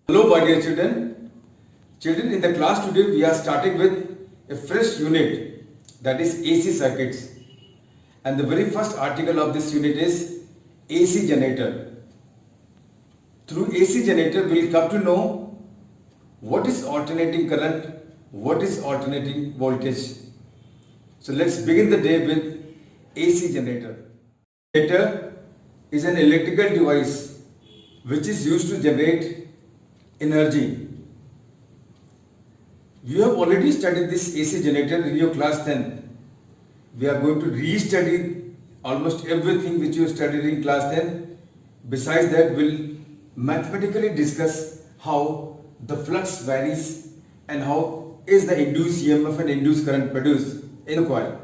Hello, my dear children. Children, in the class today we are starting with a fresh unit, that is AC circuits. And the very first article of this unit is AC generator. Through AC generator we will come to know what is alternating current, what is alternating voltage. So let's begin the day with AC generator. Generator is an electrical device which is used to generate energy. You have already studied this AC generator in your class 10. We are going to re-study almost everything which you studied in class 10. Besides that, we'll mathematically discuss how the flux varies and how is the induced EMF and induced current produced in a coil.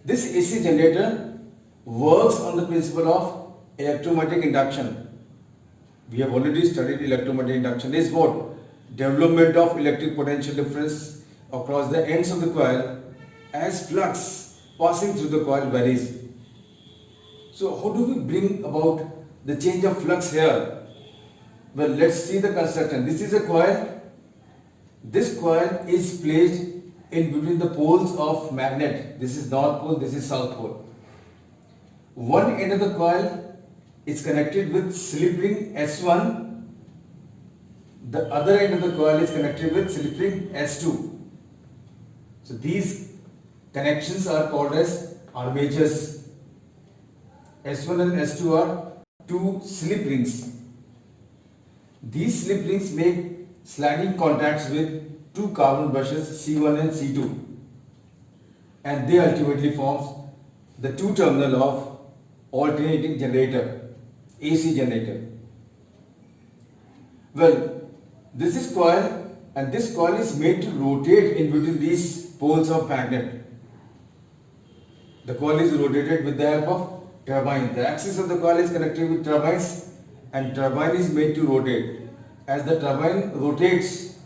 This AC generator works on the principle of electromagnetic induction. We have already studied electromagnetic induction is what? Development of electric potential difference across the ends of the coil as flux passing through the coil varies. So how do we bring about the change of flux here? Well, let's see the construction. This is a coil. This coil is placed in between the poles of magnet. This is north pole, this is south pole. One end of the coil is connected with slip ring S1. The other end of the coil is connected with slip ring S2. So these connections are called as armatures. S1 and S2 are two slip rings. These slip rings make sliding contacts with two carbon brushes C1 and C2, and they ultimately forms the two terminal of alternating generator, AC generator. Well, this is coil, and this coil is made to rotate in between these poles of magnet. The coil is rotated with the help of turbine. The axis of the coil is connected with turbines, and turbine is made to rotate. As the turbine rotates,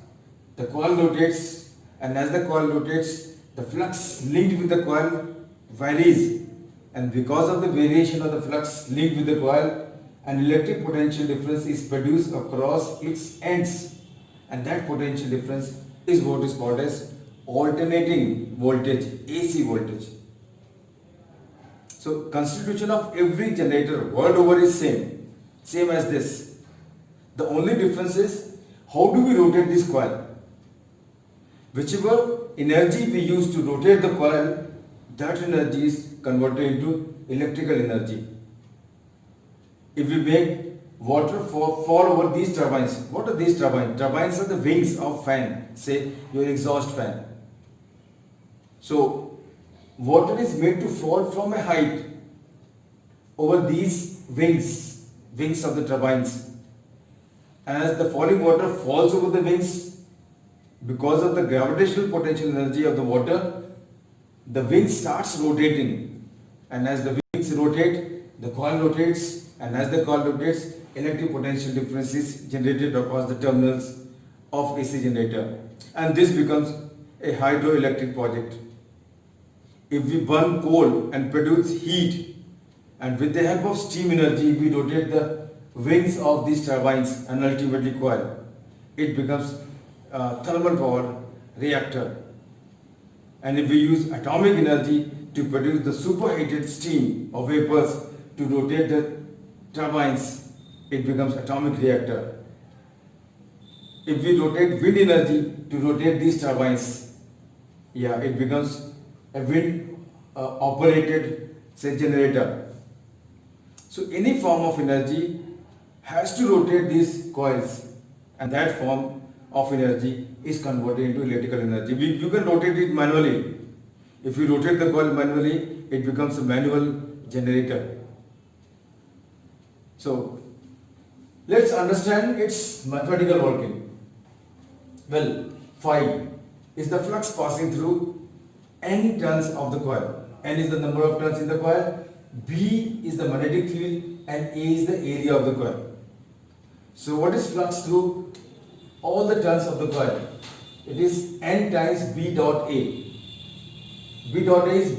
the coil rotates, and as the coil rotates, the flux linked with the coil varies. And because of the variation of the flux linked with the coil, an electric potential difference is produced across its ends. And that potential difference is what is called as alternating voltage, AC voltage. So constitution of every generator world over is same as this. The only difference is how do we rotate this coil? Whichever energy we use to rotate the coil, that energy is converted into electrical energy. If we make water fall over these turbines, what are these turbines? Turbines are the wings of fan, say your exhaust fan. So water is made to fall from a height over these wings of the turbines. As the falling water falls over the wings, because of the gravitational potential energy of the water, the wing starts rotating, and as the wings rotate, the coil rotates, and as the coil rotates, electric potential difference is generated across the terminals of AC generator, and this becomes a hydroelectric project. If we burn coal and produce heat, and with the help of steam energy we rotate the wings of these turbines and ultimately coil, it becomes a thermal power reactor. And if we use atomic energy to produce the superheated steam or vapors to rotate the turbines, it becomes atomic reactor. If we rotate wind energy to rotate these turbines, it becomes a wind operated, say, generator. So any form of energy has to rotate these coils, and that form of energy is converted into electrical energy. You can rotate it manually. If you rotate the coil manually, it becomes a manual generator. So let's understand its mathematical working. Well, phi is the flux passing through n turns of the coil. N is the number of turns in the coil, B is the magnetic field, and A is the area of the coil. So what is flux through all the turns of the coil? It is n times B dot A. B dot A is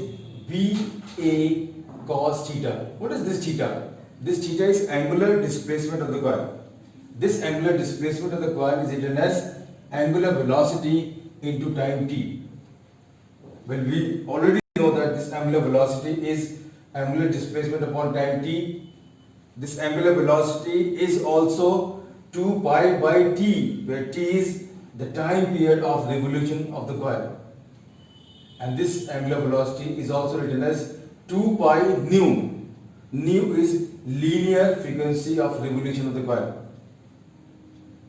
B A cos theta. What is this theta? This theta is angular displacement of the coil. This angular displacement of the coil is written as angular velocity into time t. Well, we already know that this angular velocity is angular displacement upon time t. This angular velocity is also 2 pi by t, where t is the time period of revolution of the coil. And this angular velocity is also written as 2 pi nu. Nu is linear frequency of revolution of the coil.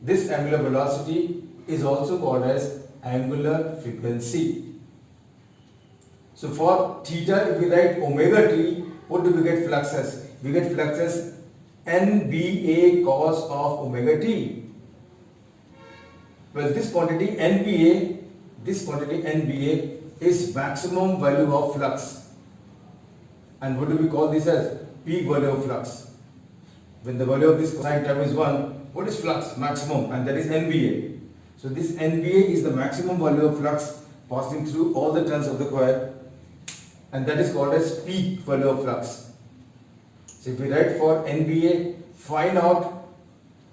This angular velocity is also called as angular frequency. So for theta, if we write omega t, what do we get flux as? We get flux as NBA cos of omega t. Well, this quantity NBA is maximum value of flux. And what do we call this as? Peak value of flux. When the value of this cosine term is 1, what is flux? Maximum, and that is NBA. So this NBA is the maximum value of flux passing through all the turns of the coil, and that is called as peak value of flux. So if we write for NBA phi naught,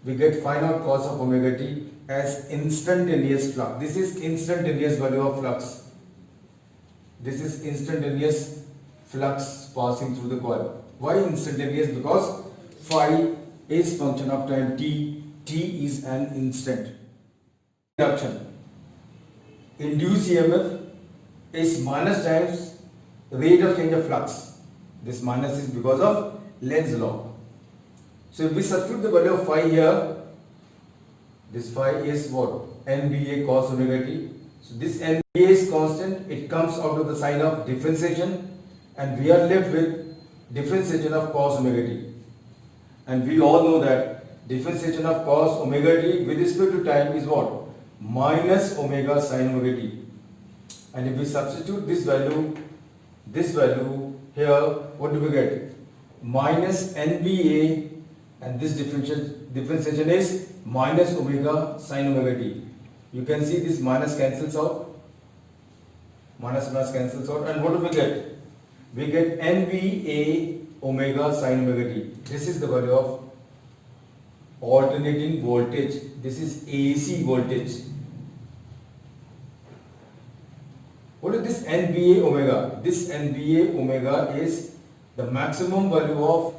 we get phi naught cos of omega t as instantaneous flux. This is instantaneous value of flux. This is instantaneous flux passing through the coil. Why instantaneous? Because phi is function of time t. T is an instant. Induction. Induced EMF is minus times rate of change of flux. This minus is because of Lenz's law. So if we substitute the value of phi here, this phi is what? NBA cos omega t. So this NBA is constant. It comes out of the sign of differentiation, and we are left with differentiation of cos omega t. And we all know that differentiation of cos omega t with respect to time is what? Minus omega sin omega t. And if we substitute this value here, what do we get? Minus NBA, and this differentiation is minus omega sin omega t. You can see this minus cancels out. Minus cancels out, and what do we get? We get NBA omega sin omega t. This is the value of alternating voltage. This is AC voltage. What is this NBA omega? This NBA omega is the maximum value of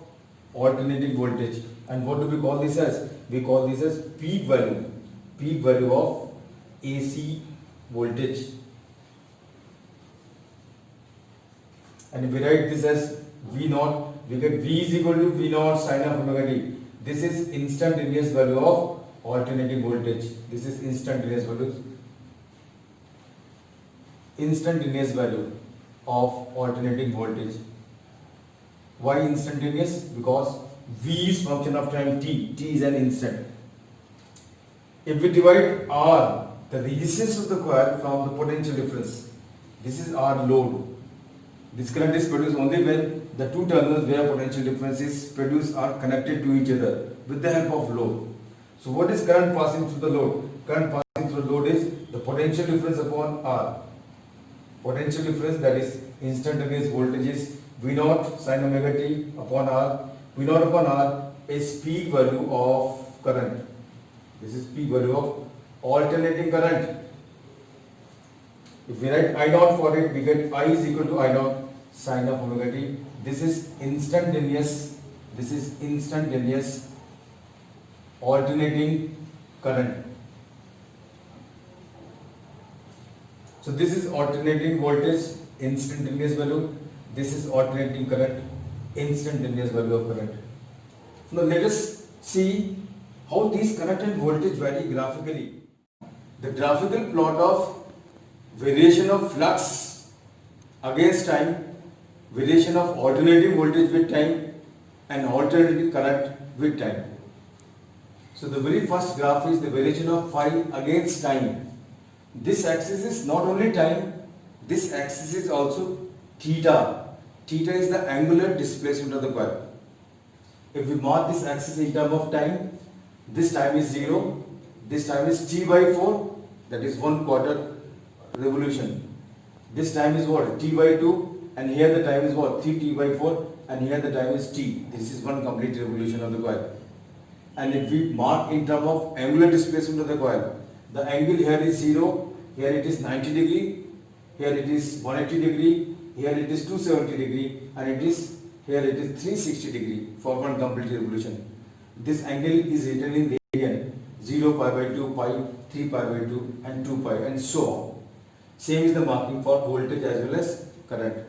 alternating voltage. And what do we call this as? We call this as peak value of AC voltage. And if we write this as V naught, we get V is equal to V naught sin of omega t. This is instantaneous value of alternating voltage. This is instantaneous value of alternating voltage. Why instantaneous? Because V is function of time t. T is an instant. If we divide R, the resistance of the coil, from the potential difference, this is R load. This current is produced only when the two terminals where potential difference is produced are connected to each other with the help of load. So what is current passing through the load? Current passing through the load is the potential difference upon R. Potential difference, that is instantaneous voltage, is V naught sin omega t upon R. V naught upon R is peak value of current. This is peak value of alternating current. If we write I naught for it, we get I is equal to I naught sin of omega t. This is instantaneous alternating current. So this is alternating voltage, instantaneous value. This is alternating current, instantaneous value of current. Now let us see how these current and voltage vary graphically. The graphical plot of variation of flux against time, variation of alternating voltage with time, and alternating current with time. So the very first graph is the variation of phi against time. This axis is not only time, this axis is also theta. Theta is the angular displacement of the coil. If we mark this axis in terms of time, this time is 0, this time is t by 4, that is 1/4 revolution. This time is what? T by 2, and here the time is what? 3t by 4, and here the time is t. This is one complete revolution of the coil. and if we mark in terms of angular displacement of the coil, the angle here is 0, here it is 90 degree, here it is 180 degree, here it is 270 degree, and here it is 360 degree for one complete revolution. This angle is written in radian, 0, pi by 2, pi, 3 pi by 2, and 2 pi, and so on. Same is the marking for voltage as well as current.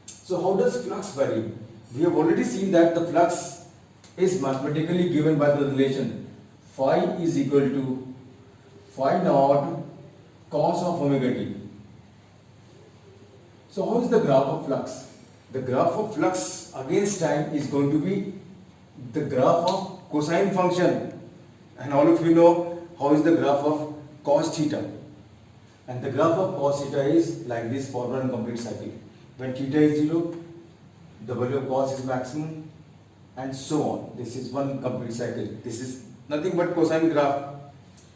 So how does flux vary? We have already seen that the flux is mathematically given by the relation phi is equal to phi naught cos of omega t. So how is the graph of flux? The graph of flux against time is going to be the graph of cosine function, and all of you know how is the graph of cos theta, and the graph of cos theta is like this for one complete cycle. When theta is 0, the value of cos is maximum, and so on. This is one complete cycle. This is nothing but cosine graph.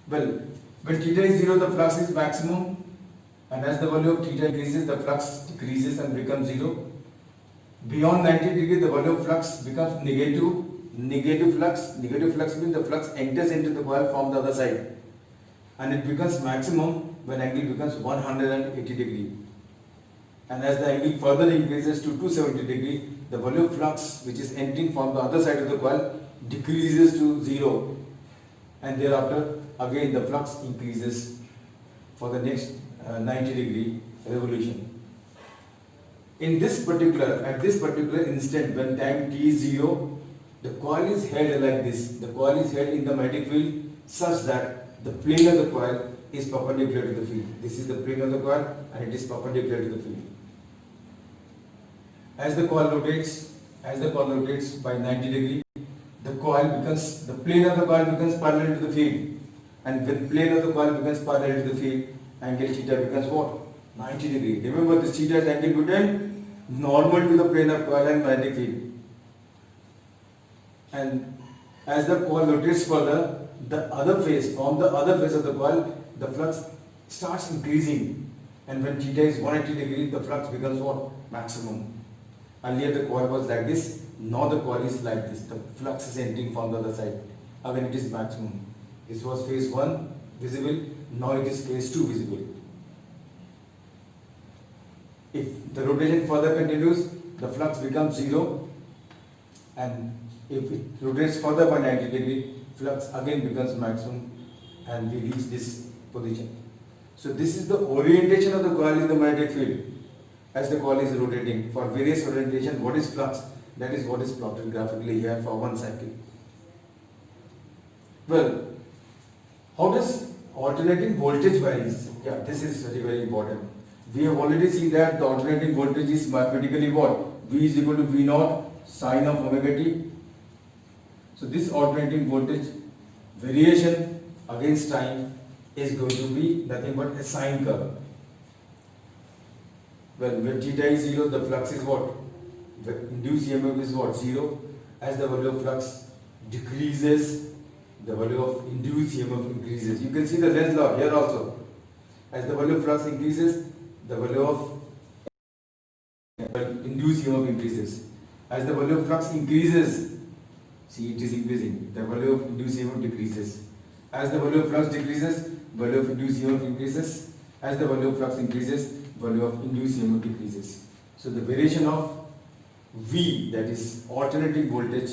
Well, when theta is 0, the flux is maximum, and as the value of theta increases, the flux decreases and becomes 0. Beyond 90 degree, the value of flux becomes negative. Negative flux means the flux enters into the coil from the other side, and it becomes maximum when angle becomes 180 degree. And as the angle further increases to 270 degree, the value of flux which is entering from the other side of the coil decreases to 0, and thereafter again the flux increases for the next 90 degree revolution. In this particular, at this particular instant, when time t is 0, the coil is held like this. The coil is held in the magnetic field such that the plane of the coil is perpendicular to the field. This is the plane of the coil, and it is perpendicular to the field. As the coil rotates by 90 degree, the plane of the coil becomes parallel to the field, and when plane of the coil becomes parallel to the field, angle theta becomes what? 90 degree. Remember, this theta is angle between normal to the plane of coil and magnetic field. And as the coil rotates further, from the other face of the coil, the flux starts increasing, and when theta is 180 degree, the flux becomes what? Maximum. Earlier the coil was like this, now the coil is like this. The flux is entering from the other side. Again it is maximum. This was phase 1 visible, now it is phase 2 visible. If the rotation further continues, the flux becomes 0, and if it rotates further by 90 degree, flux again becomes maximum, and we reach this position. So this is the orientation of the coil in the magnetic field as the coil is rotating. For various orientation, what is flux? That is what is plotted graphically here for one cycle. Well, how does alternating voltage varies? Yeah, this is very important. We have already seen that the alternating voltage is mathematically what? V is equal to V naught sine of omega t. So this alternating voltage variation against time is going to be nothing but a sine curve. Well, when theta is 0, the flux is what? The induced EMF is what? 0. As the value of flux decreases, the value of induced EMF increases. You can see the Lenz law here also. As the value of flux increases, the value of induced EMF increases. As the value of flux increases, see it is increasing, the value of induced EMF decreases. As the value of flux decreases, value of induced EMF increases. As the value of flux increases, value of induced EMF decreases. So the variation of V, that is alternating voltage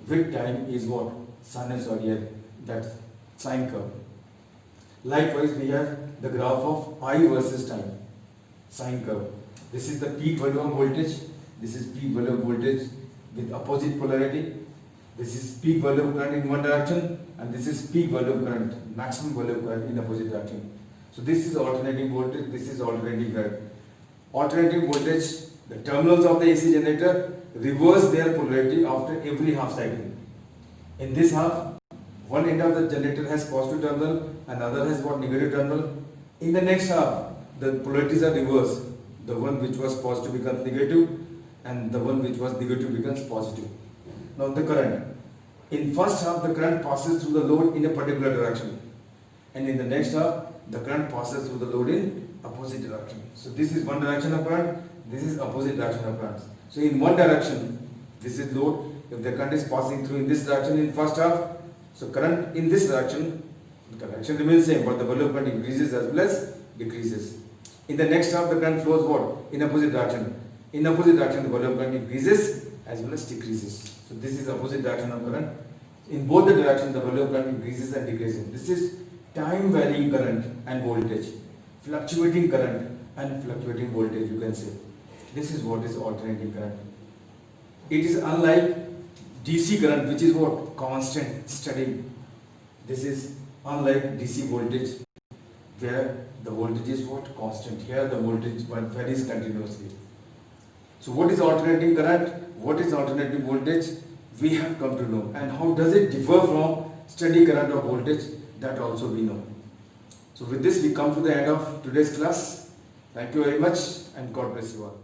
with time, is what? Sinusoidal, that sine curve. Likewise, we have the graph of I versus time, sine curve. This is the peak value of voltage. This is peak value of voltage with opposite polarity. This is peak value of current in one direction, and this is peak value of current, maximum value of current in opposite direction. So this is alternating voltage, this is alternating current. Alternating voltage, the terminals of the AC generator reverse their polarity after every half cycle. In this half, one end of the generator has positive terminal, another has what? Negative terminal. In the next half, the polarities are reversed. The one which was positive becomes negative, and the one which was negative becomes positive. Now the current. In first half, the current passes through the load in a particular direction, and in the next half, the current passes through the load in opposite direction. So this is one direction of current, this is opposite direction of current. So in one direction, this is load, If the current is passing through in this direction in first half, so current in this direction, the direction remains same, but the value of current increases as well as decreases. In the next half, the current flows what? In opposite direction. In opposite direction, the value of current increases as well as decreases. So this is opposite direction of current. In both the directions, the value of current increases and decreases. This is time varying current and voltage, fluctuating current and fluctuating voltage, you can say. This is what is alternating current. It is unlike DC current, which is what? Constant, steady. This is unlike DC voltage, where the voltage is what? Constant. Here the voltage varies continuously. So what is alternating current? What is alternating voltage? We have come to know. And how does it differ from steady current or voltage? That also we know. So with this we come to the end of today's class. Thank you very much and God bless you all.